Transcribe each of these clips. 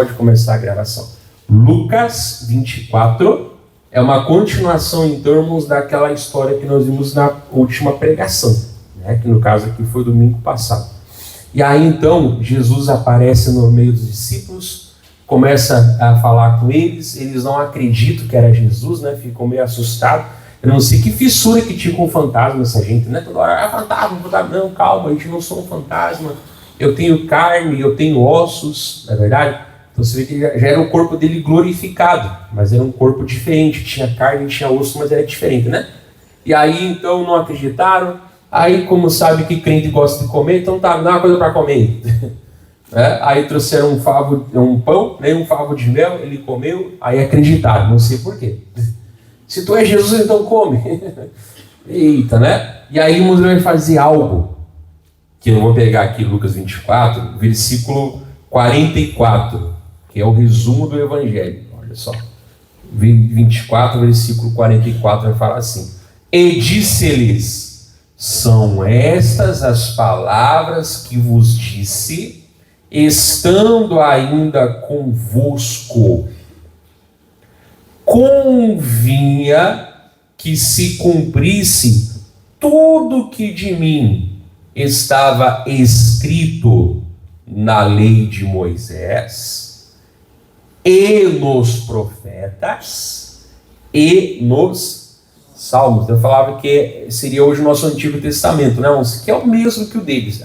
Pode começar a gravação. Lucas 24 é uma continuação em termos daquela história que nós vimos na última pregação, né? Que no caso aqui foi domingo passado. E aí então Jesus aparece no meio dos discípulos, começa a falar com eles não acreditam que era Jesus, né? Ficam meio assustados. Eu não sei que fissura que tinha com o fantasma essa gente, né? Toda hora, fantasma, não, calma, a gente não sou um fantasma. Eu tenho carne, eu tenho ossos, não é verdade? Então você vê que já era o corpo dele glorificado, mas era um corpo diferente, tinha carne, tinha osso, mas era diferente, né? E aí então não acreditaram, aí como sabe que crente gosta de comer, então tá, dá uma coisa para comer. Aí trouxeram um pão, né, um favo de mel, ele comeu, aí acreditaram, não sei porquê. Se tu é Jesus, então come. Eita, né? E aí o vai fazer algo, que eu vou pegar aqui Lucas 24, versículo 44, que é o resumo do Evangelho. Olha só. 24, versículo 44, vai falar assim: E disse-lhes: São estas as palavras que vos disse, estando ainda convosco. Convinha que se cumprisse tudo que de mim estava escrito na lei de Moisés, e nos profetas, e nos salmos. Eu falava que seria hoje o nosso Antigo Testamento, né? Que é o mesmo que o deles,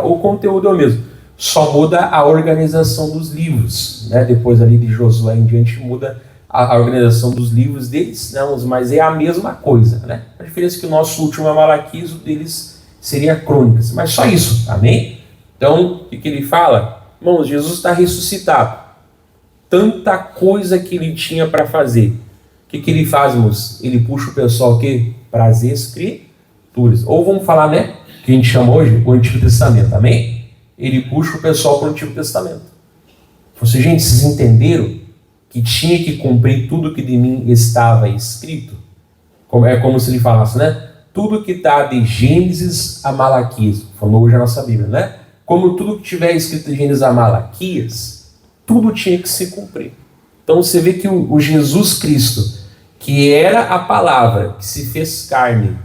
o conteúdo é o mesmo, só muda a organização dos livros, né? Depois ali de Josué em diante muda a organização dos livros deles, não, mas é a mesma coisa, né? A diferença é que o nosso último é Malaquias, o deles seria Crônicas, mas só isso, amém? Então, o que ele fala? Irmãos, Jesus está ressuscitado, tanta coisa que ele tinha para fazer. O que ele faz, irmãos? Ele puxa o pessoal para as Escrituras, ou vamos falar, né, que a gente chama hoje o Antigo Testamento, amém? Ele puxa o pessoal para o Antigo Testamento. Gente, vocês entenderam que tinha que cumprir tudo que de mim estava escrito? É como se ele falasse, né? Tudo que está de Gênesis a Malaquias, falou hoje a nossa Bíblia, né? Como tudo que tiver escrito de Gênesis a Malaquias, tudo tinha que se cumprir. Então você vê que o Jesus Cristo, que era a palavra, que se fez carne,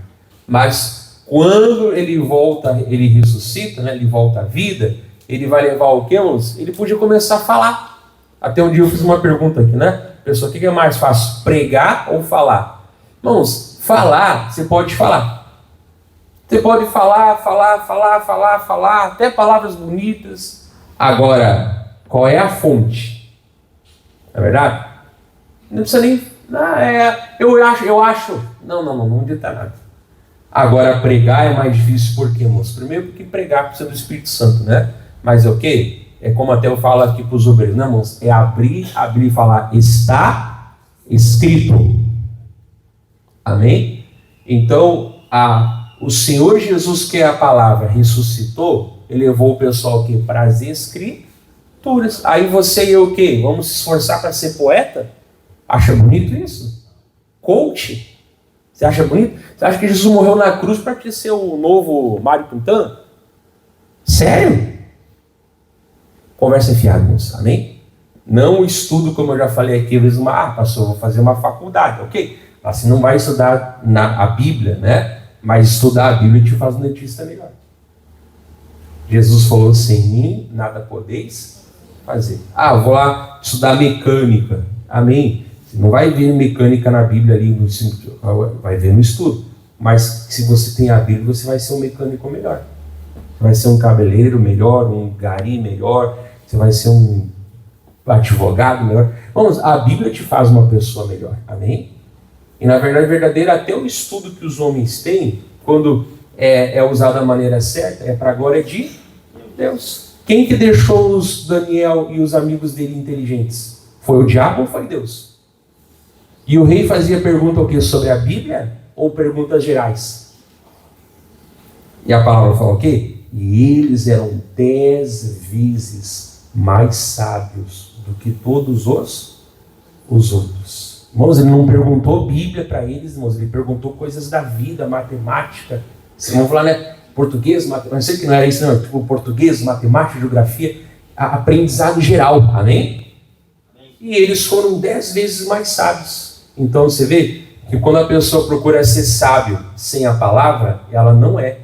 mas quando ele volta, ele ressuscita, né? Ele volta à vida, ele vai levar o quê, irmãos? Ele podia começar a falar. Até um dia eu fiz uma pergunta aqui, né? Pessoal, o que é mais fácil, pregar ou falar? Irmãos, falar, você pode falar. Você pode falar, até palavras bonitas. Agora, qual é a fonte? Não é verdade? Não precisa nem... eu acho. Não dita nada. Agora, pregar é mais difícil, por quê, irmãos? Primeiro porque pregar precisa do Espírito Santo, né? Mas é o quê? É como até eu falo aqui para os obreiros, né, irmãos? É abrir e falar, está escrito. Amém? Então, o Senhor Jesus, que é a palavra, ressuscitou, ele levou o pessoal aqui para as Escrituras. Aí você e eu o quê? Vamos se esforçar para ser poeta? Acha bonito isso? Coach? Você acha bonito? Você acha que Jesus morreu na cruz para ser o novo Mário Quintana? Sério? Conversa fiada, irmãos, amém? Não estudo, como eu já falei aqui, às vezes pastor, vou fazer uma faculdade, ok? Você não vai estudar a Bíblia, né? Mas estudar a Bíblia te faz um dentista melhor. Jesus falou, sem mim nada podeis fazer. Vou lá estudar mecânica, amém? Você não vai ver mecânica na Bíblia ali, vai ver no estudo. Mas se você tem a Bíblia, você vai ser um mecânico melhor. Vai ser um cabeleireiro melhor, um gari melhor, você vai ser um advogado melhor. Vamos, a Bíblia te faz uma pessoa melhor, amém? E na verdade verdadeira, até o estudo que os homens têm, quando é usado da maneira certa, é para a glória de Deus. Quem que deixou os Daniel e os amigos dele inteligentes? Foi o diabo ou foi Deus? E o rei fazia pergunta o quê? Sobre a Bíblia ou perguntas gerais? E a palavra fala o quê? E eles eram 10 vezes mais sábios do que todos os outros. Irmãos, ele não perguntou Bíblia para eles, irmãos, ele perguntou coisas da vida, matemática. Vocês vão falar, né? Português, matemática, não sei que não era isso, não. Tipo, português, matemática, geografia, aprendizado geral, amém? e eles foram 10 vezes mais sábios. Então você vê que quando a pessoa procura ser sábio sem a palavra, ela não é.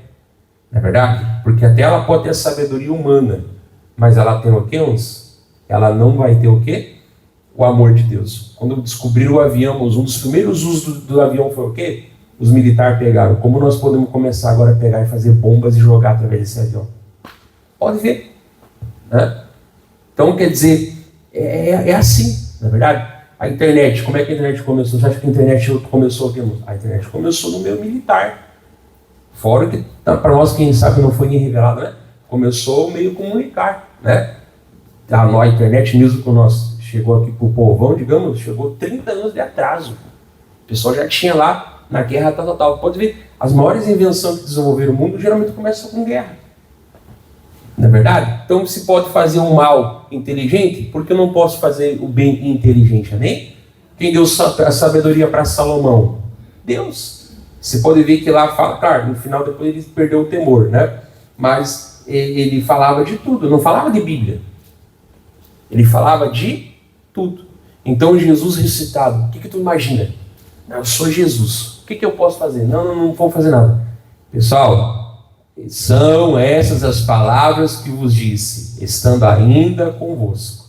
Não é verdade? Porque até ela pode ter a sabedoria humana, mas ela tem o quê? Ela não vai ter o quê? O amor de Deus. Quando descobriram o avião, um dos primeiros usos do avião foi o quê? Os militares pegaram. Como nós podemos começar agora a pegar e fazer bombas e jogar através desse avião? Pode ver. Né? Então, quer dizer, é assim, não é verdade? A internet, como é que a internet começou? Você acha que a internet começou aqui? A internet começou no meio militar. Fora que, para nós, quem sabe não foi nem revelado, né? Começou meio comunicar, né? A internet mesmo que nós chegou aqui para o povão, digamos, chegou 30 anos de atraso. O pessoal já tinha lá na guerra tal. Pode ver, as maiores invenções que desenvolveram o mundo geralmente começam com guerra. Não é verdade? Então, se pode fazer um mal inteligente, por que eu não posso fazer o bem inteligente? Amém? Quem deu a sabedoria para Salomão? Deus. Você pode ver que lá fala, claro, no final depois ele perdeu o temor, né? Mas ele falava de tudo, não falava de Bíblia. Ele falava de tudo. Então Jesus ressuscitado, o que tu imagina? Eu sou Jesus. O que eu posso fazer? Não vou fazer nada. Pessoal, são essas as palavras que vos disse, estando ainda convosco.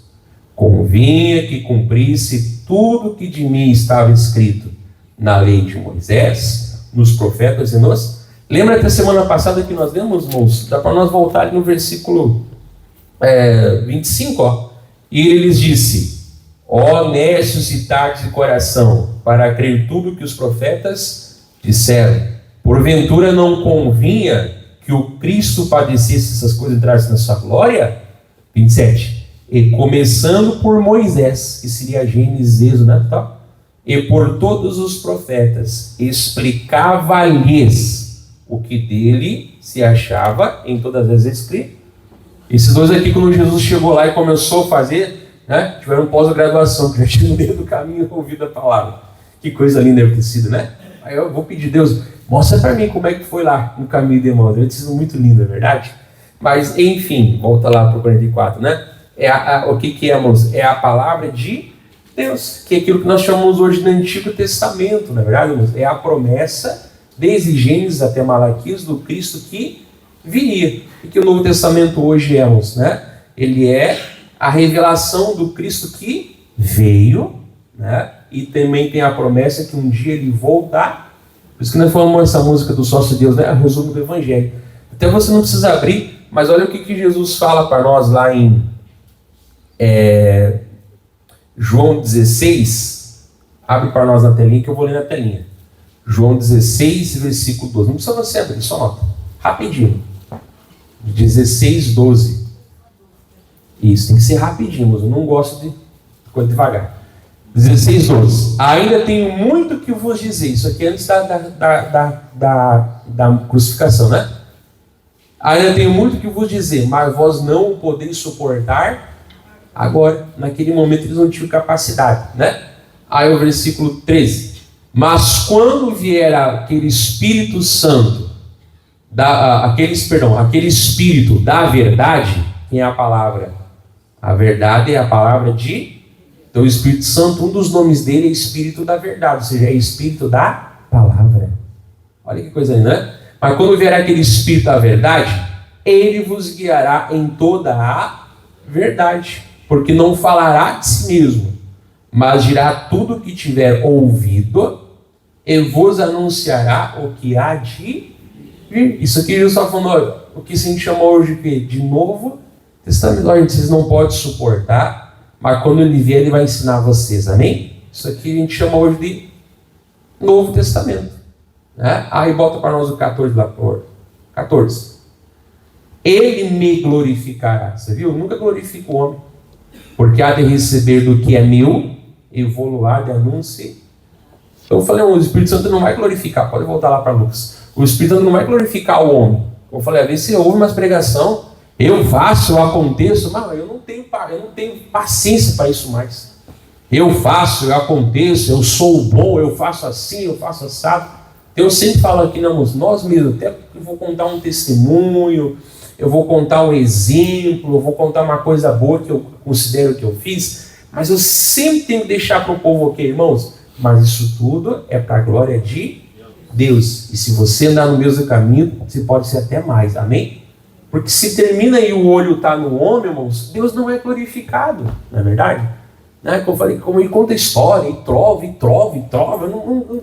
Convinha que cumprisse tudo que de mim estava escrito na lei de Moisés, nos profetas e nos... Lembra que a semana passada que nós lemos, irmãos? Dá para nós voltar ali no versículo 25, ó. E ele lhes disse, ó necios e tardos de coração, para crer tudo que os profetas disseram. Porventura não convinha que o Cristo padecesse essas coisas e entrasse na sua glória? 27. E começando por Moisés, que seria Gênesis, Êxodo, né? Tá? E por todos os profetas, explicava-lhes o que dele se achava em todas as escritas. Esses dois aqui, quando Jesus chegou lá e começou a fazer, né? Tiveram pós-graduação, que já tinha no meio do caminho ouvido a palavra. Que coisa linda deve ter sido, né? Aí eu vou pedir, Deus, mostra para mim como é que foi lá no caminho de Emmaus. Deve ter sido muito lindo, é verdade? Mas, enfim, volta lá para o 44, né? O que é, irmãos? É a palavra de Deus, que é aquilo que nós chamamos hoje no Antigo Testamento, não é verdade, irmãos? É a promessa, desde Gênesis até Malaquias, do Cristo que viria. E que o Novo Testamento hoje é, irmãos, né? Ele é a revelação do Cristo que veio, né? E também tem a promessa que um dia ele voltar. Por isso que nós falamos essa música do Sócio Deus, né? O resumo do Evangelho. Até você não precisa abrir, mas olha o que Jesus fala para nós lá em João 16. Abre para nós na telinha que eu vou ler na telinha. João 16, versículo 12. Não precisa você abrir, só nota. Rapidinho. 16, 12. Isso, tem que ser rapidinho, mas eu não gosto de coisa devagar. 16, 12. Ainda tenho muito que vos dizer. Isso aqui é antes da crucificação, né? Ainda tenho muito que vos dizer, mas vós não o podeis suportar agora. Naquele momento eles não tinham capacidade, né? Aí o versículo 13. Mas quando vier aquele Espírito Santo, aquele Espírito da verdade, quem é a palavra? A verdade é a palavra de... Então o Espírito Santo, um dos nomes dele é Espírito da verdade, ou seja, é Espírito da palavra. Olha que coisa aí, né? Mas quando vier aquele Espírito da verdade, ele vos guiará em toda a verdade, porque não falará de si mesmo, mas dirá tudo o que tiver ouvido e vos anunciará o que há de vir. Isso aqui Jesus está falando, olha, o que a gente chama hoje de Novo Testamento. Olha, vocês não podem suportar, mas quando ele vier, ele vai ensinar vocês, amém? Isso aqui a gente chama hoje de Novo Testamento. Né? Aí bota para nós o 14 lá, por 14. Ele me glorificará. Você viu? Eu nunca glorifico o homem, porque há de receber do que é meu e vou de anunciar. Então eu falei, o Espírito Santo não vai glorificar. Pode voltar lá para Lucas. O Espírito Santo não vai glorificar o homem. Eu falei, às vezes você ouve umas pregação, eu faço, eu aconteço, mas eu não tenho paciência para isso mais. Eu faço, eu aconteço, eu sou bom, eu faço assim, eu faço assado. Eu sempre falo aqui, nós mesmos, até eu vou contar um testemunho, eu vou contar um exemplo, eu vou contar uma coisa boa que eu considero que eu fiz, Mas eu sempre tenho que deixar para o povo o quê, irmãos? Mas isso tudo é para a glória de Deus. E se você andar no mesmo caminho, você pode ser até mais. Amém? Porque se termina e o olho está no homem, irmãos, Deus não é glorificado. Não é verdade? Né? Como eu falei, como ele conta história, e trova, eu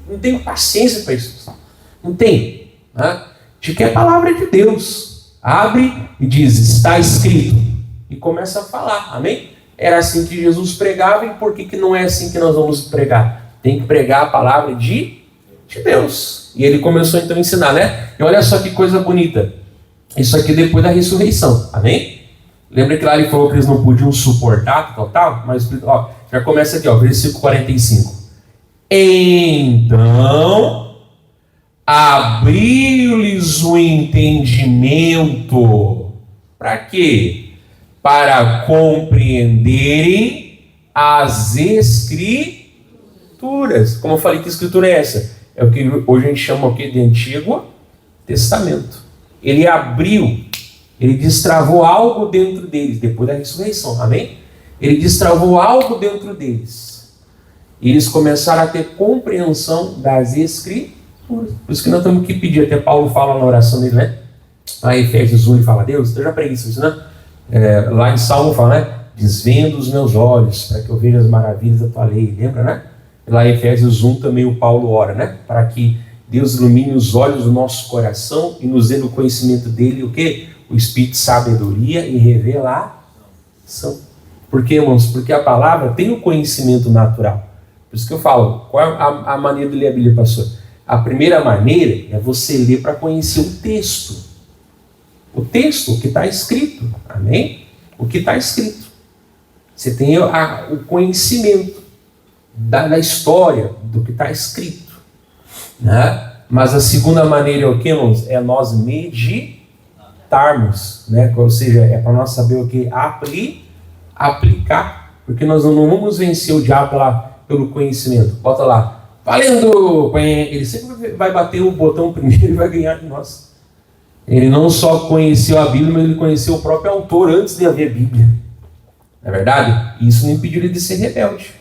não tenho paciência para isso. Não tenho. Né? De que é a palavra de Deus. Abre e diz, está escrito. E começa a falar. Amém? Era assim que Jesus pregava, e por que não é assim que nós vamos pregar? Tem que pregar a palavra de Deus. E ele começou então a ensinar, né? E olha só que coisa bonita. Isso aqui depois da ressurreição. Amém? Lembra que lá ele falou que eles não podiam suportar total? Mas ó, já começa aqui, ó, versículo 45. Então abriu-lhes o entendimento. Para quê? Para compreenderem as Escrituras. Como eu falei, que escritura é essa? É o que hoje a gente chama aqui de Antigo Testamento. Ele abriu, ele destravou algo dentro deles, depois da ressurreição, amém? Ele destravou algo dentro deles. E eles começaram a ter compreensão das Escrituras. Por isso que nós temos que pedir, até Paulo fala na oração dele, né? Lá em Efésios 1 ele fala, Deus, eu já preguei isso, né? Lá em Salmo fala, né? Desvenda os meus olhos, para que eu veja as maravilhas da tua lei. Lembra, né? Lá em Efésios 1 também o Paulo ora, né? Para que Deus ilumine os olhos do nosso coração e nos dê no conhecimento dele o quê? O espírito de sabedoria e revelação. Por quê, irmãos? Porque a palavra tem o conhecimento natural. Por isso que eu falo, qual é a maneira de ler a Bíblia, pastor? A primeira maneira é você ler para conhecer o texto. O texto, o que está escrito. Amém? O que está escrito. Você tem o conhecimento da história, do que está escrito. Né? Mas a segunda maneira é o que, irmãos? É nós meditarmos. Né? Ou seja, é para nós saber o que? Aplicar. Porque nós não vamos vencer o diabo pelo conhecimento. Bota lá. Valendo! Ele sempre vai bater o botão primeiro e vai ganhar de nós. Ele não só conheceu a Bíblia, mas ele conheceu o próprio autor antes de haver Bíblia. Não é verdade? Isso não impediu ele de ser rebelde.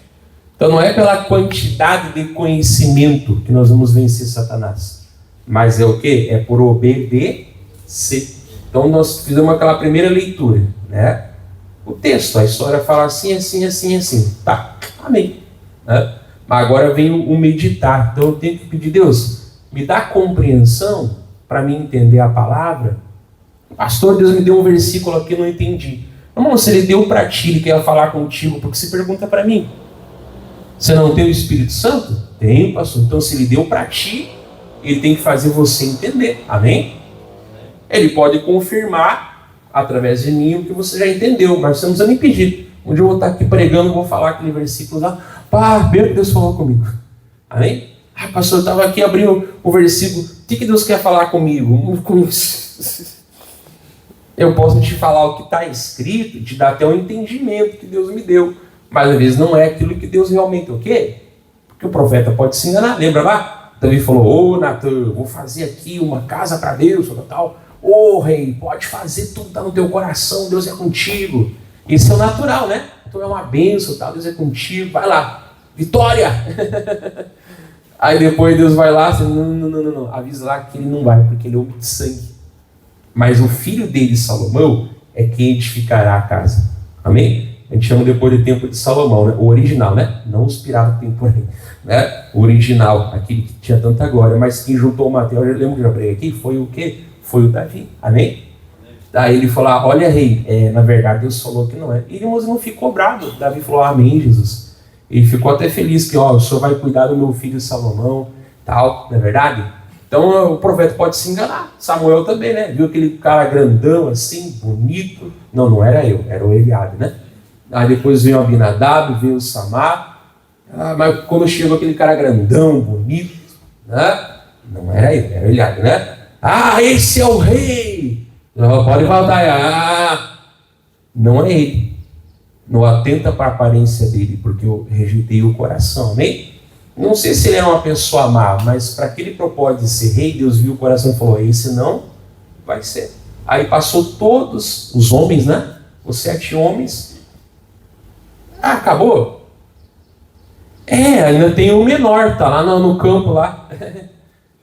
Então não é pela quantidade de conhecimento que nós vamos vencer Satanás. Mas é o quê? É por obedecer. Então nós fizemos aquela primeira leitura, né? O texto, a história fala assim, assim, assim, assim. Tá, amém. Né? Mas agora vem o meditar. Então eu tenho que pedir, Deus, me dá compreensão para mim entender a palavra. Pastor, Deus me deu um versículo aqui, eu não entendi. Irmão, se ele deu para ti, ele quer falar contigo, porque se pergunta para mim. Você não tem o Espírito Santo? Tenho, pastor. Então se ele deu para ti, ele tem que fazer você entender. Amém? Ele pode confirmar através de mim o que você já entendeu, mas você não precisa me pedir. Um dia eu vou estar aqui pregando, vou falar aquele versículo lá. Pá, meu Deus falou comigo. Amém? Ah, pastor, eu estava aqui abrindo o versículo. O que Deus quer falar comigo? Eu posso te falar o que está escrito, te dar até o entendimento que Deus me deu. Mas às vezes não é aquilo que Deus realmente o quê? Porque o profeta pode se enganar. Lembra lá? Davi falou, ô Natan, eu vou fazer aqui uma casa para Deus, tal. Ô rei, pode fazer tudo, está no teu coração, Deus é contigo. Isso é o natural, né? Então é uma bênção, tal, Deus é contigo, vai lá. Vitória! Aí depois Deus vai lá, assim, não, avisa lá que ele não vai, porque ele é homem de sangue. Mas o filho dele, Salomão, é quem edificará a casa. Amém? A gente chama depois do tempo de Salomão, né? O original, né? Não os piratas temporários, né? O original, aquele que tinha tanta glória. Mas quem juntou o Mateus, eu lembro que eu já preguei aqui, foi o quê? Foi o Davi. Amém? Daí ele falou, olha rei, na verdade Deus falou que não é. E irmãos, não ficou bravo. Davi falou, amém, Jesus. Ele ficou até feliz que, o senhor vai cuidar do meu filho Salomão, tal, não é verdade? Então o profeta pode se enganar. Samuel também, né? Viu aquele cara grandão assim, bonito. Não era eu, era o Eliabe, né? Aí depois veio o Abinadab, veio o Samar. Mas quando chegou aquele cara grandão, bonito, né? Não era eu, era o Eliabe, né? Esse é o rei! Não, pode voltar. Não é ele. Não atenta para a aparência dele, porque eu rejeitei o coração, amém? Não sei se ele era uma pessoa má, mas para aquele propósito de ser rei, Deus viu o coração e falou, esse não vai ser. Aí passou todos os homens, né? Os 7 homens. Ah, acabou? Ainda tem o menor, tá lá no campo lá.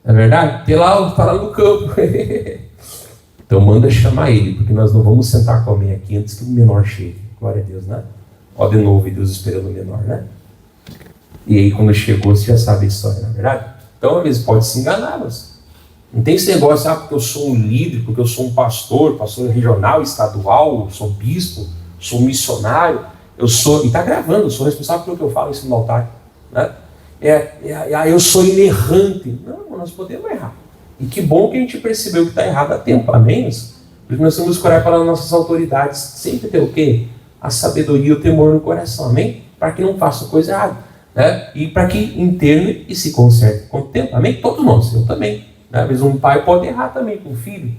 Não é verdade? Tem lá, tá lá no campo. Então manda chamar ele, porque nós não vamos sentar comer aqui antes que o menor chegue. Glória a Deus, né? Ó, de novo, Deus esperando o menor, né? E aí quando chegou, você já sabe a história, não é verdade? Então, às vezes, pode se enganar, mas não tem esse negócio, porque eu sou um líder, porque eu sou um pastor regional, estadual, sou bispo, sou missionário, e está gravando, eu sou responsável pelo que eu falo isso no altar, né? Eu sou inerrante. Não, nós podemos errar. E que bom que a gente percebeu que está errado a tempo, amém? Porque nós temos que orar para as nossas autoridades, sempre ter o quê? A sabedoria e o temor no coração, amém? Para que não façam coisa errada, né? E para que interne e se conserte com o tempo, amém? Todos nós, eu também. Às vezes um pai pode errar também com o filho,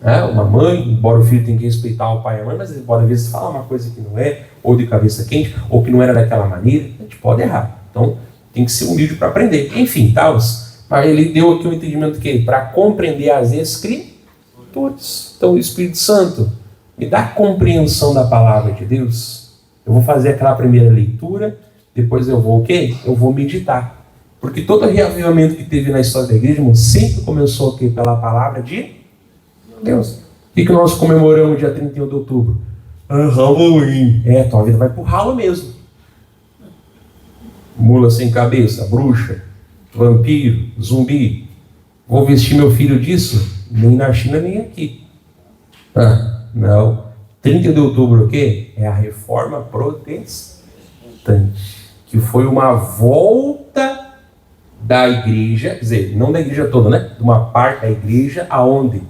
né? Uma mãe, embora o filho tenha que respeitar o pai e a mãe, mas ele pode às vezes falar uma coisa que não é, ou de cabeça quente, ou que não era daquela maneira, a gente pode errar. Então tem que ser humilde para aprender. Enfim, mas ele deu aqui um entendimento que para compreender as Escrituras. Então o Espírito Santo me dá compreensão da palavra de Deus. Eu vou fazer aquela primeira leitura, depois eu vou o quê? Eu vou meditar. Porque todo reavivamento que teve na história da igreja, irmão, sempre começou aqui pela palavra de Deus. O que nós comemoramos dia 31 de outubro? Halloween. Tua vida vai pro ralo mesmo. Mula sem cabeça, bruxa, vampiro, zumbi. Vou vestir meu filho disso? Nem na China, nem aqui. Não. 30 de outubro o quê? É a Reforma Protestante, que foi uma volta da igreja, quer dizer, não da igreja toda, né? De uma parte da igreja, aonde?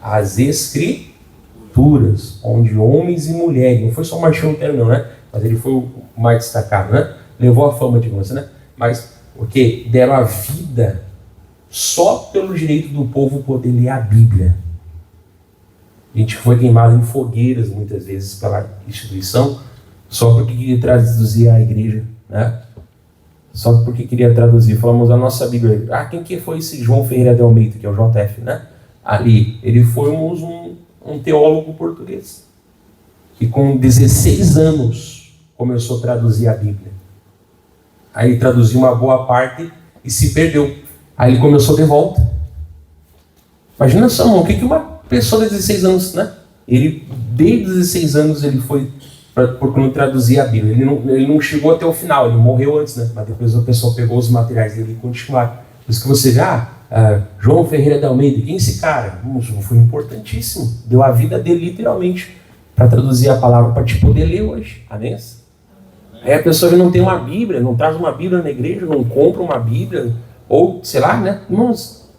As Escrituras, onde homens e mulheres, não foi só o Martinho Lutero não, né? Mas ele foi o mais destacado, né? Levou a fama, digamos, né? Mas, porque deram a vida só pelo direito do povo poder ler a Bíblia. A gente foi queimado em fogueiras, muitas vezes, pela instituição, só porque queria traduzir a igreja, né? Só porque queria traduzir. Falamos a nossa Bíblia. Quem que foi esse João Ferreira de Almeida, que é o JF, né? Ali, ele foi um teólogo português, que com 16 anos começou a traduzir a Bíblia. Aí ele traduziu uma boa parte e se perdeu. Aí ele começou de volta. Imagina só, irmão, o que uma pessoa de 16 anos, né? Ele, desde 16 anos, ele foi procurando traduzir a Bíblia. Ele não chegou até o final, ele morreu antes, né? Mas depois a pessoa pegou os materiais dele e continuou. Por isso que você vê, João Ferreira de Almeida, quem é esse cara? Foi importantíssimo. Deu a vida dele, literalmente, para traduzir a palavra, para te poder ler hoje. Amém? Aí a pessoa não tem uma Bíblia, não traz uma Bíblia na igreja, não compra uma Bíblia, ou, sei lá, né? Irmãos,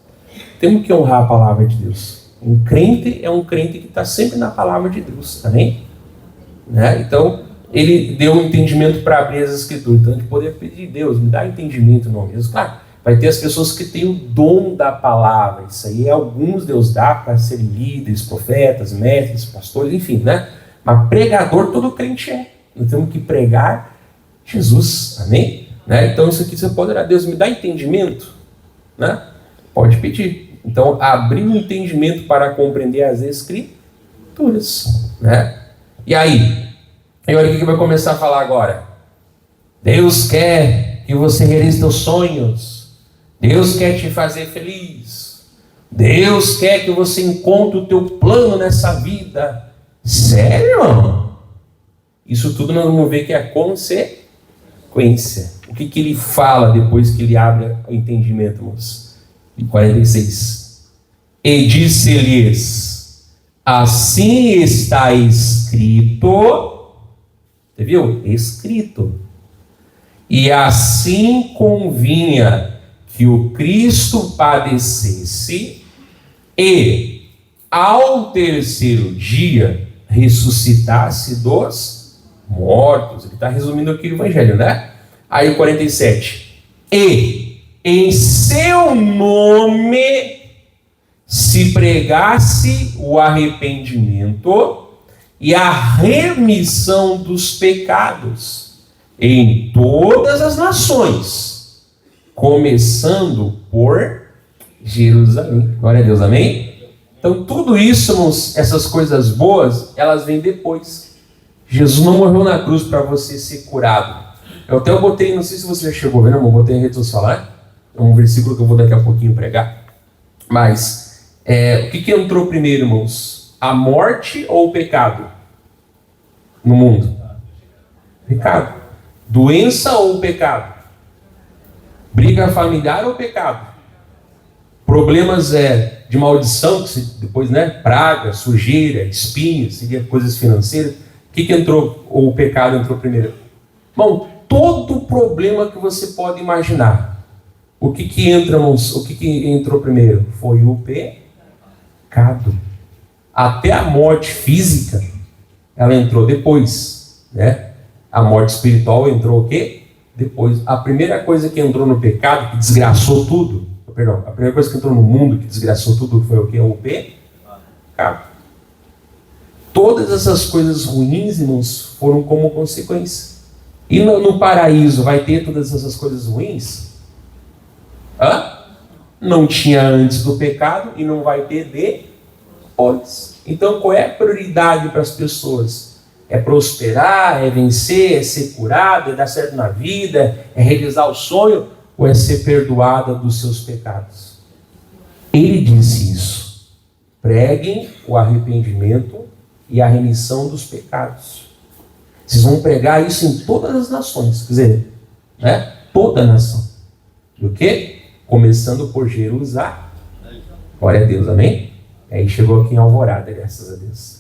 temos que honrar a palavra de Deus. Um crente é um crente que está sempre na palavra de Deus, amém? Né? Então, ele deu um entendimento para abrir as Escrituras. Então, a gente poderia pedir, Deus, me dá entendimento no mesmo. Claro, vai ter as pessoas que têm o dom da palavra. Isso aí, alguns Deus dá para serem líderes, profetas, mestres, pastores, enfim, né? Mas pregador todo crente é. Nós temos que pregar Jesus, amém? Né? Então, isso aqui você pode orar, Deus, me dá entendimento, né? Pode pedir. Então, abrir o entendimento para compreender as Escrituras, né? E aí? E olha o que vai começar a falar agora. Deus quer que você realize seus sonhos. Deus quer te fazer feliz. Deus quer que você encontre o teu plano nessa vida. Sério, irmão? Isso tudo nós vamos ver que é consequência. O que ele fala depois que ele abre o entendimento, irmãos? Em 46. E disse-lhes: assim está escrito. Você viu? Escrito. E assim convinha que o Cristo padecesse e ao terceiro dia ressuscitasse dos mortos. Ele está resumindo aqui o Evangelho, né? Aí 47. E em seu nome se pregasse o arrependimento e a remissão dos pecados em todas as nações, começando por Jerusalém. Glória a Deus, amém? Então tudo isso, essas coisas boas, elas vêm depois. Jesus não morreu na cruz para você ser curado. Eu botei, não sei se você já chegou vendo, eu botei em rede social, né? É um versículo que eu vou daqui a pouquinho pregar. Mas, o que entrou primeiro, irmãos? A morte ou o pecado? No mundo? Pecado. Doença ou pecado? Briga familiar ou pecado? Problemas de maldição, que depois, né? Praga, sujeira, espinhos, seria coisas financeiras. O que entrou, ou o pecado entrou primeiro? Bom, todo problema que você pode imaginar. O que entrou primeiro? Foi o pecado. Até a morte física, ela entrou depois, né? A morte espiritual entrou o quê? Depois. A primeira coisa que entrou no pecado, que desgraçou tudo, a primeira coisa que entrou no mundo, que desgraçou tudo, foi o quê? O pecado. Todas essas coisas ruins, irmãos, foram como consequência. E no paraíso vai ter todas essas coisas ruins? Não tinha antes do pecado e não vai ter depois. Então qual é a prioridade para as pessoas? É prosperar, é vencer, é ser curado, é dar certo na vida, é realizar o sonho, ou é ser perdoada dos seus pecados? Ele disse isso. Preguem o arrependimento e a remissão dos pecados. Vocês vão pregar isso em todas as nações, quer dizer, né? Toda a nação. Do quê? Começando por Jerusalém. Glória a Deus, amém? Aí chegou aqui em Alvorada, graças a Deus.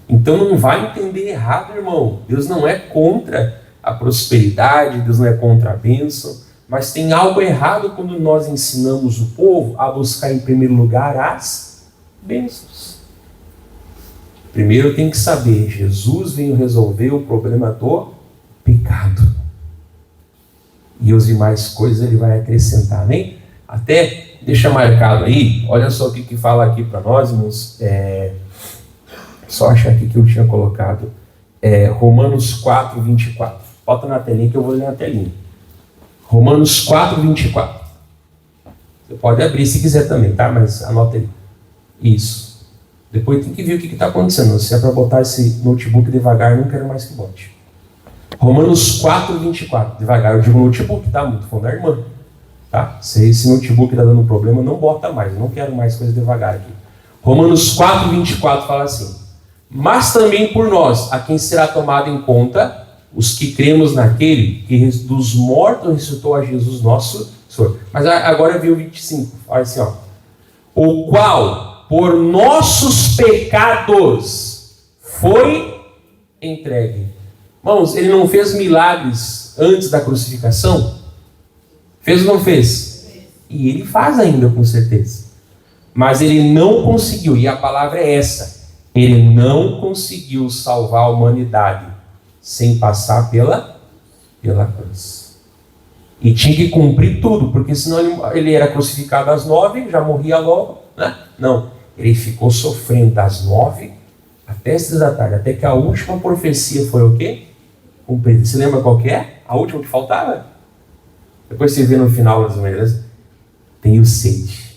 Então não vai entender errado, irmão. Deus não é contra a prosperidade, Deus não é contra a bênção, mas tem algo errado quando nós ensinamos o povo a buscar em primeiro lugar as bênçãos. Primeiro tem que saber, Jesus veio resolver o problema do pecado. E as demais coisas ele vai acrescentar, amém? Até, deixa marcado aí, olha só o que fala aqui para nós, irmãos. Só achar aqui que eu tinha colocado. Romanos 4, 24. Bota na telinha que eu vou ler na telinha. Romanos 4, 24. Você pode abrir se quiser também, tá? Mas anota aí. Isso. Depois tem que ver o que está acontecendo. Se é para botar esse notebook devagar, não quero mais que bote. Romanos 4, 24. Devagar, eu digo notebook, tá? Muito fã da irmã. Tá? Se esse notebook está dando problema, não bota mais. Não quero mais coisa devagar aqui. Romanos 4, 24 fala assim: mas também por nós, a quem será tomado em conta, os que cremos naquele que dos mortos ressuscitou a Jesus nosso Senhor. Mas agora viu o 25. Olha assim, ó. O qual por nossos pecados foi entregue. Irmãos, ele não fez milagres antes da crucificação? Fez ou não fez? E ele faz ainda, com certeza. Mas ele não conseguiu, e a palavra é essa: ele não conseguiu salvar a humanidade sem passar pela cruz. E tinha que cumprir tudo, porque senão ele era crucificado às 9, já morria logo, né? Não, ele ficou sofrendo das 9 até as 3 da tarde, até que a última profecia foi o quê? Cumprida. Você lembra qual que é? A última que faltava? Depois você vê no final das maneiras, tenho sede.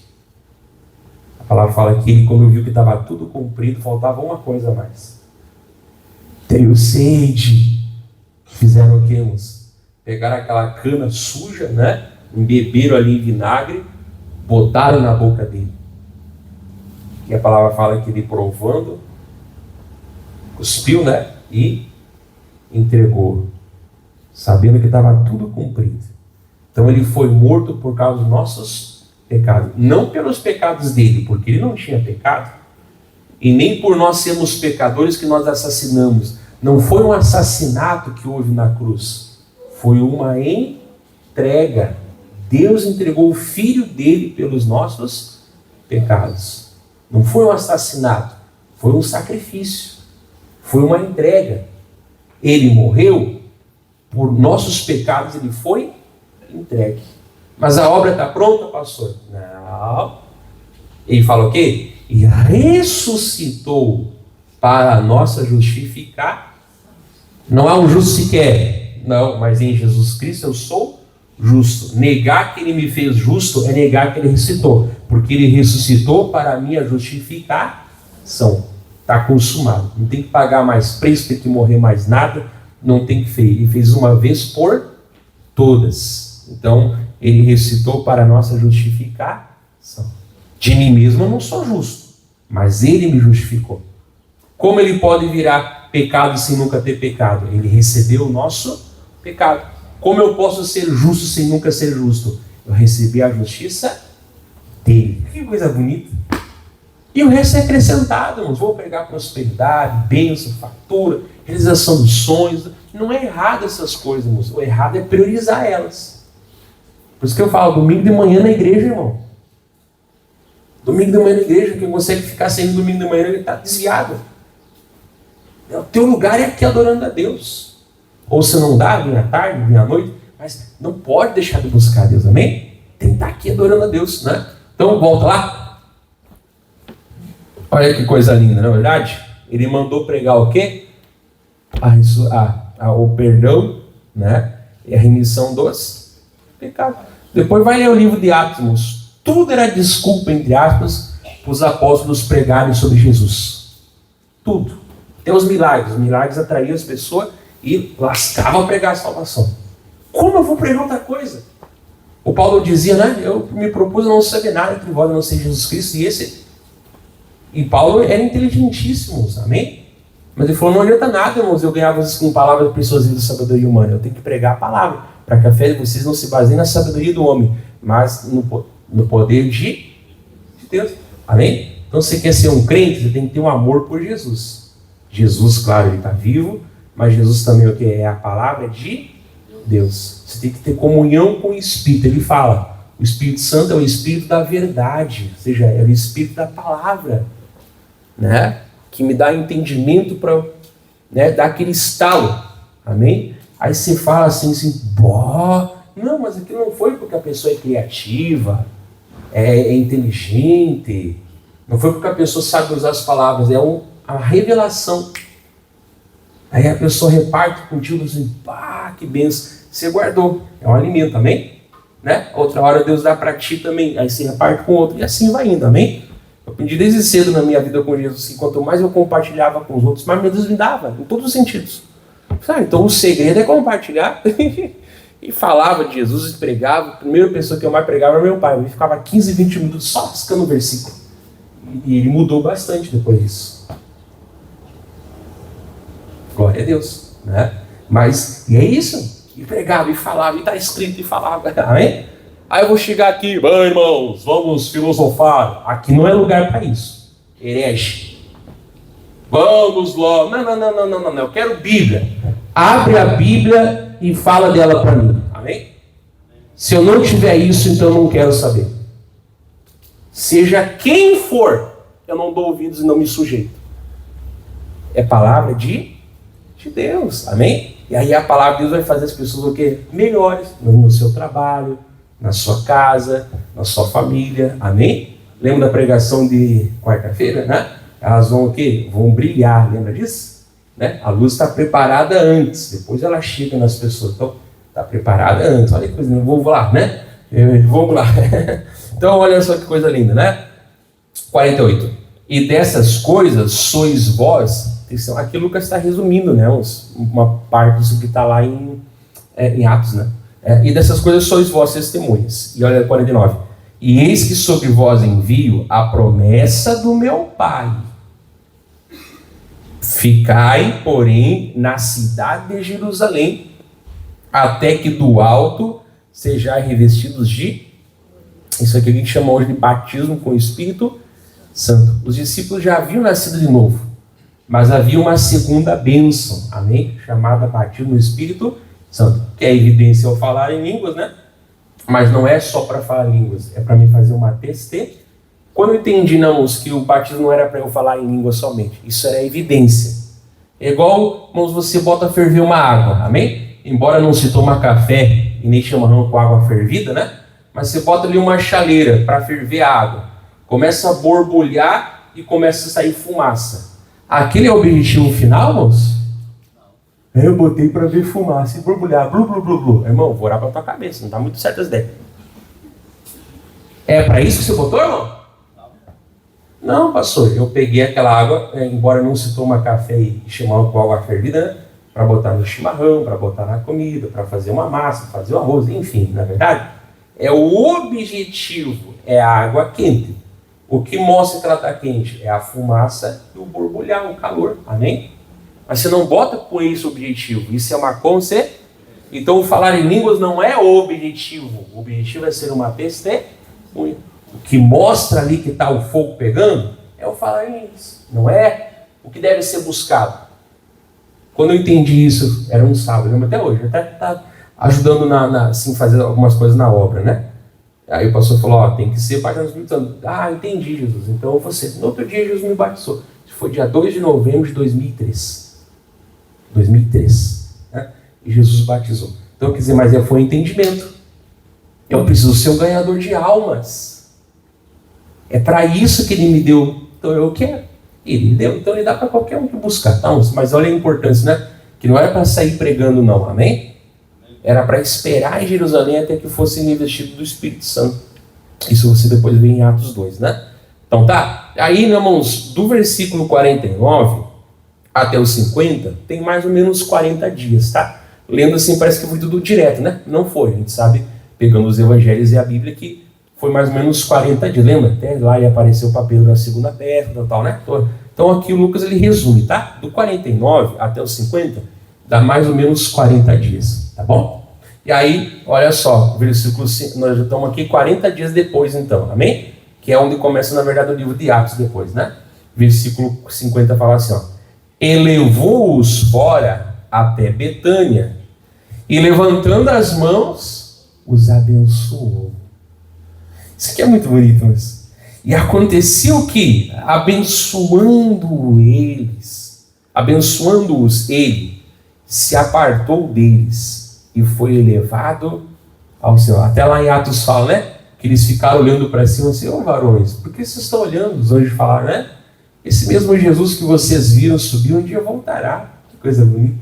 A palavra fala que ele, quando viu que estava tudo cumprido, faltava uma coisa a mais. Tenho sede. Fizeram o quê, moço? Pegaram aquela cana suja, né? Embeberam ali em vinagre, botaram na boca dele. E a palavra fala que ele, provando, cuspiu, né? E entregou, sabendo que estava tudo cumprido. Então ele foi morto por causa dos nossos pecados, não pelos pecados dele, porque ele não tinha pecado, e nem por nós sermos pecadores que nós assassinamos. Não foi um assassinato que houve na cruz, foi uma entrega. Deus entregou o Filho dele pelos nossos pecados. Não foi um assassinato, foi um sacrifício, foi uma entrega. Ele morreu por nossos pecados, ele foi entregue. Mas a obra está pronta, pastor? Não. Ele fala o quê? E ressuscitou para a nossa justificação. Não há um justo sequer. Não, mas em Jesus Cristo eu sou justo. Negar que ele me fez justo é negar que ele ressuscitou, porque ele ressuscitou para a minha justificação. Está consumado. Não tem que pagar mais preço, tem que morrer mais nada, não tem que fazer. Ele fez uma vez por todas. Então, ele ressuscitou para a nossa justificação. De mim mesmo eu não sou justo, mas ele me justificou. Como ele pode virar pecado sem nunca ter pecado? Ele recebeu o nosso pecado. Como eu posso ser justo sem nunca ser justo? Eu recebi a justiça dele. Que coisa bonita. E o resto é acrescentado, irmãos. Vou pregar prosperidade, bênção, fartura, realização dos sonhos. Não é errado essas coisas, irmãos. O errado é priorizar elas. Por isso que eu falo, domingo de manhã na igreja, irmão. Domingo de manhã na igreja, quem consegue ficar sem domingo de manhã, ele está desviado. O teu lugar é aqui adorando a Deus. Ou se não dá, vem à tarde, vem à noite, mas não pode deixar de buscar a Deus, amém? Tem que estar aqui adorando a Deus, né? Então volta lá. Olha que coisa linda, não é verdade? Ele mandou pregar o quê? O perdão, né? E a remissão dos pecados. Depois vai ler o livro de Atos, irmãos. Tudo era desculpa, entre aspas, para os apóstolos pregarem sobre Jesus. Tudo. Até os milagres atraíam as pessoas e lascavam a pregar a salvação. Como eu vou pregar outra coisa? O Paulo dizia, né? Eu me propus a não saber nada entre vós, a não ser Jesus Cristo. E Paulo era inteligentíssimo, amém? Mas ele falou, não adianta nada, irmãos, eu ganhava com palavras persuasivas de sabedoria humana. Eu tenho que pregar a palavra, para que a fé de vocês não se baseie na sabedoria do homem, mas no poder de Deus. Amém? Então, se você quer ser um crente, você tem que ter um amor por Jesus. Jesus, claro, ele está vivo, mas Jesus também o que é a palavra de Deus. Você tem que ter comunhão com o Espírito. Ele fala, o Espírito Santo é o Espírito da verdade, ou seja, é o Espírito da palavra, né? Que me dá entendimento para, né, dar aquele estalo. Amém? Aí você fala assim, não, mas aquilo não foi porque a pessoa é criativa, é inteligente, não foi porque a pessoa sabe usar as palavras, é a revelação. Aí a pessoa reparte contigo assim, que benção, você guardou, é um alimento, amém? Né? Outra hora Deus dá para ti também, aí você reparte com outro, e assim vai indo, amém? Eu aprendi desde cedo na minha vida com Jesus que quanto mais eu compartilhava com os outros, mais Deus me dava, em todos os sentidos. Então o segredo é compartilhar. E falava de Jesus e pregava. A primeira pessoa que eu mais pregava era meu pai. Ele ficava 15, 20 minutos só piscando o versículo. E ele mudou bastante depois disso. Glória a Deus, né? Mas, e é isso. E pregava, e falava, e está escrito, e falava. Amém? Aí eu vou chegar aqui, bom, irmãos, vamos filosofar. Aqui não é lugar para isso. Herege. Vamos logo. Não. Eu quero Bíblia. Abre a Bíblia e fala dela para mim. Amém? Se eu não tiver isso, então eu não quero saber. Seja quem for, eu não dou ouvidos e não me sujeito. É palavra de Deus. Amém? E aí a palavra de Deus vai fazer as pessoas o quê? Melhores no seu trabalho, na sua casa, na sua família. Amém? Lembra da pregação de quarta-feira, né? Elas vão o quê? Vão brilhar. Lembra disso? Né? A luz está preparada antes. Depois ela chega nas pessoas. Então, está preparada antes. Olha que coisa. Vamos lá, né? Vamos lá. Então, olha só que coisa linda, né? 48. E dessas coisas sois vós. Aqui Lucas está resumindo, né? Uma parte disso que está lá em Atos, né? E dessas coisas sois vós testemunhas. E olha 49. E eis que sobre vós envio a promessa do meu Pai. Ficai, porém, na cidade de Jerusalém, até que do alto sejais revestidos de... Isso aqui a gente chama hoje de batismo com o Espírito Santo. Os discípulos já haviam nascido de novo, mas havia uma segunda bênção, amém? Chamada batismo no Espírito Santo, que é a evidência ao falar em línguas, né? Mas não é só para falar línguas, é para mim fazer uma testemunha. Quando eu entendi, não, que o batismo não era para eu falar em língua somente, isso era evidência. É igual, irmãos, você bota a ferver uma água, amém? Embora não se toma café e nem chimarrão com água fervida, né? Mas você bota ali uma chaleira para ferver a água. Começa a borbulhar e começa a sair fumaça. Aquele é o objetivo final, irmãos? Eu botei para ver fumaça e borbulhar, blu, blu, blu, blu. Irmão, vou orar para tua cabeça, não está muito certo as ideias. É para isso que você botou, irmão? Não, pastor, eu peguei aquela água, embora não se toma café e chamar com água fervida, né? Para botar no chimarrão, para botar na comida, para fazer uma massa, fazer o arroz, enfim, na verdade, o objetivo é a água quente. O que mostra que ela está quente é a fumaça e o borbulhar, o calor, amém? Mas você não bota por esse objetivo, isso é uma consequência. Então, falar em línguas não é o objetivo é ser uma testemunha. O que mostra ali que está o fogo pegando é o falar em línguas, não é o que deve ser buscado. Quando eu entendi isso, era um sábado, lembro até hoje, até está ajudando assim, fazer algumas coisas na obra, né? Aí o pastor falou, tem que ser batizado no Espírito Santo. Ah, entendi, Jesus, então eu vou ser. No outro dia, Jesus me batizou. Isso foi dia 2 de novembro de 2003. 2003, né? E Jesus batizou. Então, quer dizer, mas foi entendimento. Eu preciso ser um ganhador de almas. É para isso que ele me deu. Então eu quero. Ele deu, então ele dá para qualquer um que buscar. Tá? Mas olha a importância, né? Que não era para sair pregando, não. Amém? Era para esperar em Jerusalém até que fosse revestido do Espírito Santo. Isso você depois vê em Atos 2, né? Então tá. Aí, meus irmãos, do versículo 49 até os 50, tem mais ou menos 40 dias, tá? Lendo assim, parece que foi tudo direto, né? Não foi, a gente sabe, pegando os evangelhos e a Bíblia, que foi mais ou menos 40 dias. Lembra? Até lá ele apareceu para Pedro na segunda peça, tal, né? Então aqui o Lucas, ele resume, tá? Do 49 até os 50, dá mais ou menos 40 dias, tá bom? E aí, olha só, versículo 5, nós já estamos aqui 40 dias depois, então, amém? Que é onde começa, na verdade, o livro de Atos depois, né? Versículo 50 fala assim, ó. Elevou-os fora até Betânia, e levantando as mãos, os abençoou. Isso aqui é muito bonito, mas... E aconteceu que, abençoando-os ele, se apartou deles e foi elevado ao céu. Até lá em Atos fala, né? Que eles ficaram olhando para cima assim, varões, por que vocês estão olhando? Os anjos falaram, né? Esse mesmo Jesus que vocês viram subir, um dia voltará. Que coisa bonita.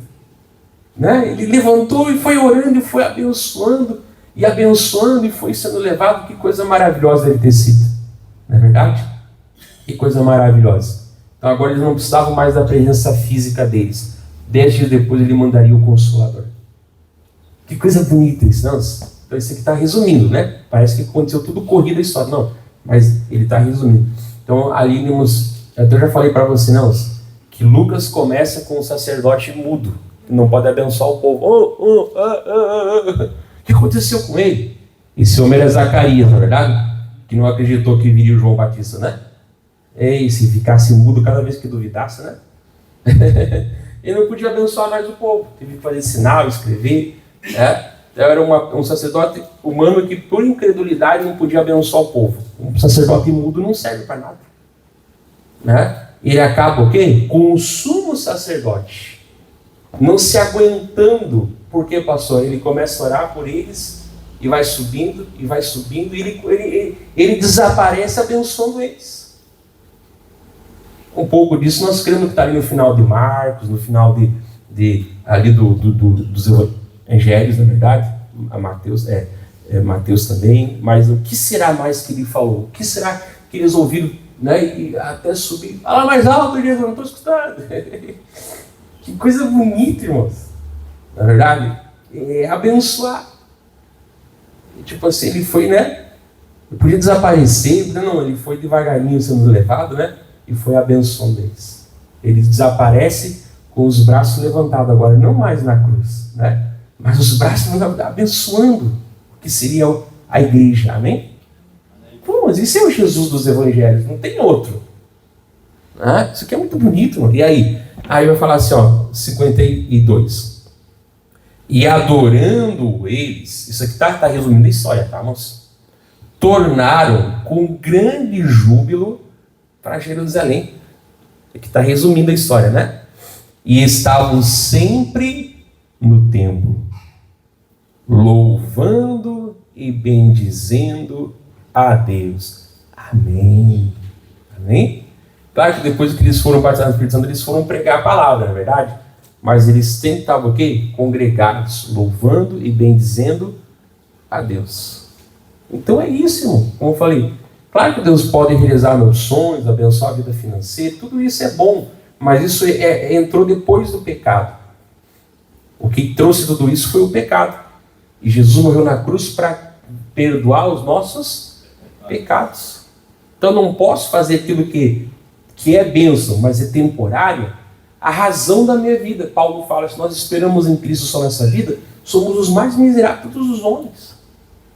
Né? Ele levantou e foi orando e foi abençoando, e foi sendo levado. Que coisa maravilhosa ele ter sido. Não é verdade? Que coisa maravilhosa. Então agora eles não precisavam mais da presença física deles. 10 dias depois ele mandaria o Consolador. Que coisa bonita isso, não? Então isso aqui está resumindo, né? Parece que aconteceu tudo corrido a história. Não, mas ele está resumindo. Então ali eu já falei para você, não, que Lucas começa com um sacerdote mudo, que não pode abençoar o povo. O que aconteceu com ele? Esse homem era Zacarias, na verdade? Que não acreditou que viria o João Batista, né? E se ficasse mudo cada vez que duvidasse, né? Ele não podia abençoar mais o povo. Teve que fazer sinal, escrever, né? Então era um sacerdote humano que, por incredulidade, não podia abençoar o povo. Um sacerdote mudo não serve para nada. Né? Ele acaba o quê? Com o sumo sacerdote. Não se aguentando. Por quê, pastor? Ele começa a orar por eles e vai subindo, e ele desaparece abençoando eles. Um pouco disso nós cremos que está ali no final de Marcos, no final ali dos evangelhos, na verdade, a Mateus também, mas o que será mais que ele falou? O que será que eles ouviram, né, e até subir? Fala mais alto, Jesus, não estou escutando. Que coisa bonita, irmãos. Na verdade, é abençoar. Tipo assim, ele foi, né? Ele podia desaparecer, não, ele foi devagarinho sendo levado, né? E foi abençoando eles. Ele desaparece com os braços levantados agora, não mais na cruz, né? Mas os braços abençoando, que seria a igreja, amém? Pô, mas esse é o Jesus dos evangelhos, não tem outro. Ah, isso aqui é muito bonito, mano. E aí? Aí vai falar assim, ó, 52. E adorando eles, isso aqui tá resumindo a história, tá, irmãos? Tornaram com grande júbilo para Jerusalém. Aqui está resumindo a história, né? E estavam sempre no templo, louvando e bendizendo a Deus. Amém. Amém? Claro que depois que eles foram batizados no Espírito Santo, eles foram pregar a palavra, não é verdade? Mas eles sempre estavam o quê? Congregados, louvando e bendizendo a Deus. Então é isso, irmão. Como eu falei, Claro que Deus pode realizar meus sonhos, abençoar a vida financeira, tudo isso é bom, mas isso entrou depois do pecado. O que trouxe tudo isso foi o pecado. E Jesus morreu na cruz para perdoar os nossos pecados. Então eu não posso fazer aquilo que é bênção, mas é temporário, a razão da minha vida. Paulo fala, se nós esperamos em Cristo só nessa vida, somos os mais miseráveis de todos os homens.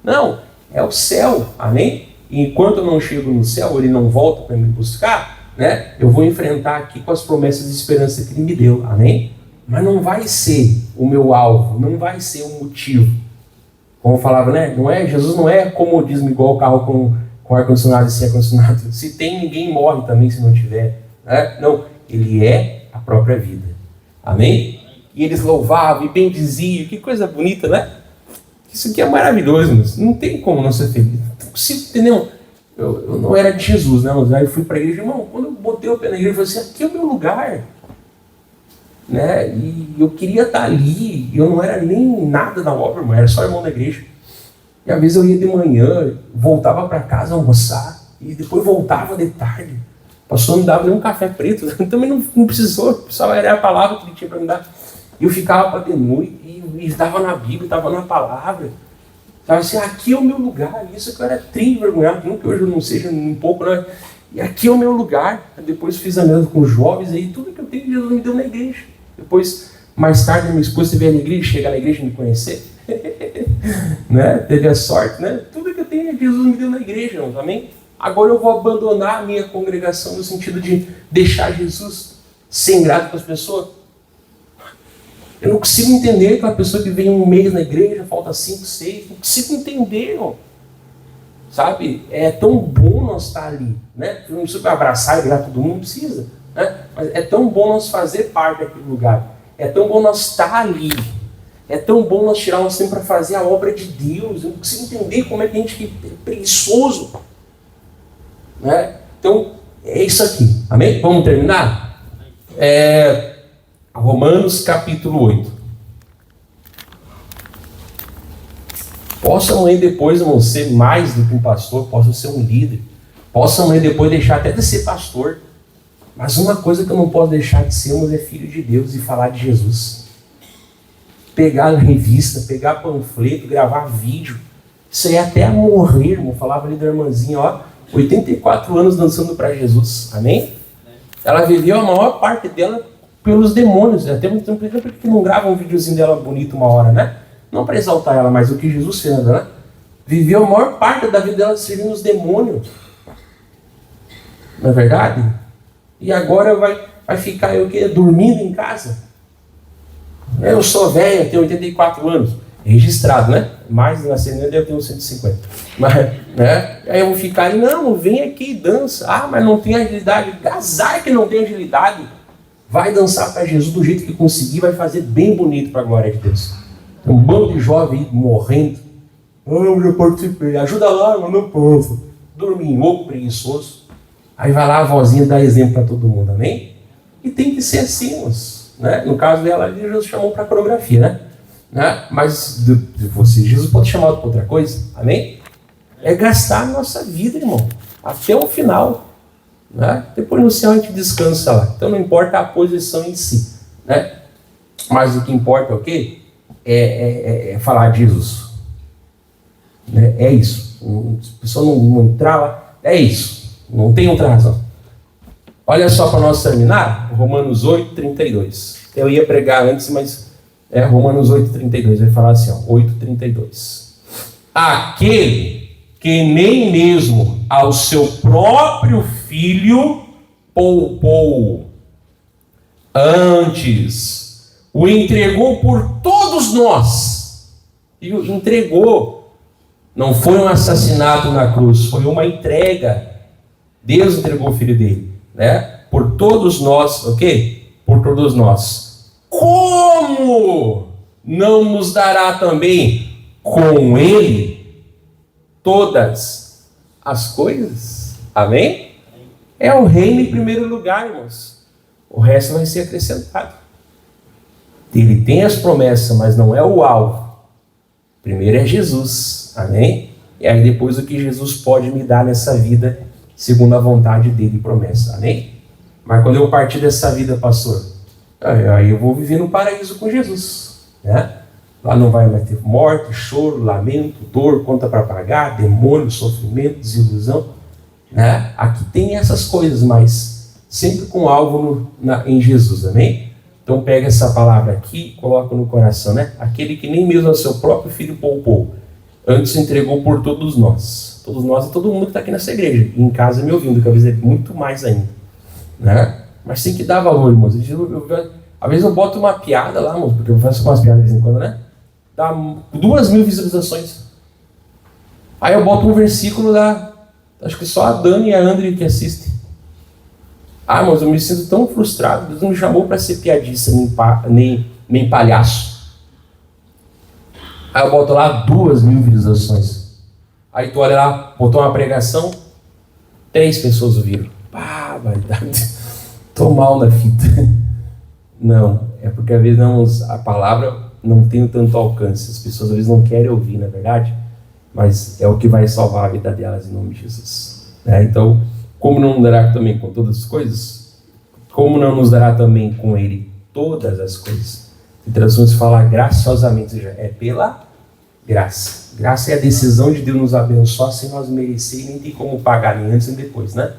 Não, é o céu, amém? E enquanto eu não chego no céu, ele não volta para me buscar, né? Eu vou enfrentar aqui com as promessas de esperança que ele me deu, amém? Mas não vai ser o meu alvo, não vai ser o motivo. Como eu falava, né? Jesus não é comodismo igual o carro com ar-condicionado e sem ar-condicionado. Se tem, ninguém morre também se não tiver. Né? Não, ele é a própria vida. Amém? E eles louvavam e bendiziam. Que coisa bonita, né? Isso aqui é maravilhoso, mas não tem como não ser feliz. Não consigo entender. Eu não era de Jesus, né? Aí eu fui para a igreja. Irmão, quando eu botei o pé na igreja, eu falei assim, aqui é o meu lugar. Né? E eu queria estar ali. Eu não era nem nada na obra, irmão. Era só irmão da igreja. E às vezes eu ia de manhã, voltava para casa almoçar, e depois voltava de tarde. O pastor me dava um café preto, também não precisou, precisava era a palavra que ele tinha para me dar. E eu ficava para de noite, e estava na Bíblia, estava na palavra. Estava assim, aqui é o meu lugar. Isso que eu era tri-envergonhado, não que hoje eu não seja um pouco, né? E aqui é o meu lugar. Depois fiz a mesma com os jovens, aí tudo que eu tenho, Jesus me deu na igreja. Depois, mais tarde, minha esposa veio na igreja, chegar na igreja e me conhecer. Né? Teve a sorte, né? Tudo que eu tenho, Jesus me deu na igreja, irmãos, amém? Agora eu vou abandonar a minha congregação no sentido de deixar Jesus sem graça para as pessoas. Eu não consigo entender aquela pessoa que vem um mês na igreja, falta 5, 6, não consigo entender, irmão. Sabe? É tão bom nós estar ali, né? Eu não precisa abraçar e virar todo mundo, não precisa, né? Mas é tão bom nós fazer parte daquele lugar. É tão bom nós estar ali. É tão bom nós tirar nosso tempo para fazer a obra de Deus. Eu não consigo entender como é que a gente é preguiçoso. Né? Então, é isso aqui. Amém? Vamos terminar? Romanos capítulo 8. Posso amanhã depois, irmão, ser mais do que um pastor, posso ser um líder. Posso amanhã depois deixar até de ser pastor. Mas uma coisa que eu não posso deixar de ser, é filho de Deus e falar de Jesus. Pegar revista, pegar panfleto, gravar vídeo. Isso aí até a morrer, irmão. Falava ali da irmãzinha, 84 anos dançando para Jesus. Amém? Ela viveu a maior parte dela pelos demônios. Até muito tempo, por que não grava um videozinho dela bonito uma hora, né? Não para exaltar ela, mas o que Jesus fez, né? Viveu a maior parte da vida dela servindo os demônios. Não é verdade? E agora vai ficar o quê? Dormindo em casa? Eu sou velho, tenho 84 anos. Registrado, né? Mais de nascimento eu devo ter uns 150. Mas, né? Aí eu vou ficar ali, não, vem aqui e dança. Ah, mas não tem agilidade. Azar que não tem agilidade. Vai dançar para Jesus do jeito que conseguir, vai fazer bem bonito para a glória de Deus. Tem um bando de jovem aí morrendo. Eu já participei. Ajuda lá, mas não posso. Dorminhoco, preguiçoso. Aí vai lá a vozinha dar exemplo para todo mundo, amém? E tem que ser assim, moço. Né? No caso dela, Jesus chamou para coreografia, né? Mas você, Jesus pode chamar para outra coisa, amém? É gastar a nossa vida, irmão, até o final, né? Depois no céu a gente descansa lá. Então não importa a posição em si, né? Mas o que importa é o quê? É falar de Jesus, né? É isso. Se a pessoa não entrar lá, é isso. Não tem outra razão. Olha só para nós terminar, Romanos 8, 32. Eu ia pregar antes, mas Romanos 8, 32. Vai falar assim, 8, 32. Aquele que nem mesmo ao seu próprio filho poupou, antes o entregou por todos nós. E o entregou. Não foi um assassinato na cruz, foi uma entrega. Deus entregou o filho dele, né? Por todos nós, ok? Por todos nós. Como não nos dará também com ele todas as coisas? Amém? É o reino em primeiro lugar, irmãos. O resto vai ser acrescentado. Ele tem as promessas, mas não é o alvo. Primeiro é Jesus. Amém? E aí depois o que Jesus pode me dar nessa vida, segundo a vontade dele e promessa. Amém? Mas quando eu partir dessa vida, pastor, aí eu vou viver no paraíso com Jesus, né? Lá não vai mais ter morte, choro, lamento, dor, conta para pagar, demônio, sofrimento, desilusão, né? Aqui tem essas coisas, mas sempre com alvo em Jesus, amém? Então pega essa palavra aqui e coloca no coração, né? Aquele que nem mesmo o seu próprio filho poupou, antes entregou por todos nós e todo mundo que está aqui nessa igreja, e em casa me ouvindo, que às vezes é muito mais ainda, né? Mas tem que dar valor, irmãos. Às vezes eu boto uma piada lá, irmãos, porque eu faço umas piadas de vez em quando, né? Dá 2.000 visualizações. Aí eu boto um versículo lá, acho que só a Dani e a André que assistem. Mas eu me sinto tão frustrado. Deus não me chamou para ser piadista, nem palhaço. Aí eu boto lá 2.000 visualizações. Aí tu olha lá, botou uma pregação, 3 pessoas ouviram. Vaidade. Tô mal na fita. Não, é porque às vezes a palavra não tem tanto alcance. As pessoas às vezes não querem ouvir, na verdade. Mas é o que vai salvar a vida delas em nome de Jesus. Então, como não nos dará também com todas as coisas, como não nos dará também com Ele todas as coisas? Em traduções fala graciosamente, ou seja, é pela graça. Graça é a decisão de Deus nos abençoar sem nós merecer, e nem tem como pagar nem antes nem depois, né?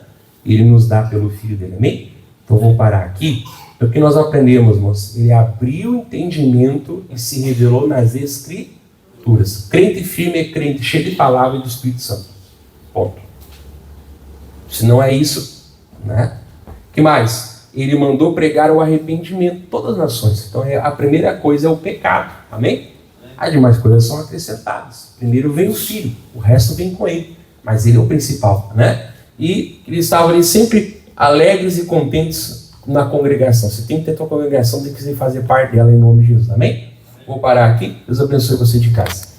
Ele nos dá pelo Filho dele, amém? Então vou parar aqui. O que nós aprendemos, irmãos? Ele abriu o entendimento e se revelou nas Escrituras. Crente firme é crente cheio de palavra e do Espírito Santo. Ponto. Se não é isso, né? O que mais? Ele mandou pregar o arrependimento todas as nações. Então a primeira coisa é o pecado, amém? As demais coisas são acrescentadas. Primeiro vem o Filho, o resto vem com ele. Mas ele é o principal, né? E eles estavam ali sempre alegres e contentes na congregação. Você tem que ter a tua congregação, tem que fazer parte dela em nome de Jesus, amém? Vou parar aqui. Deus abençoe você de casa.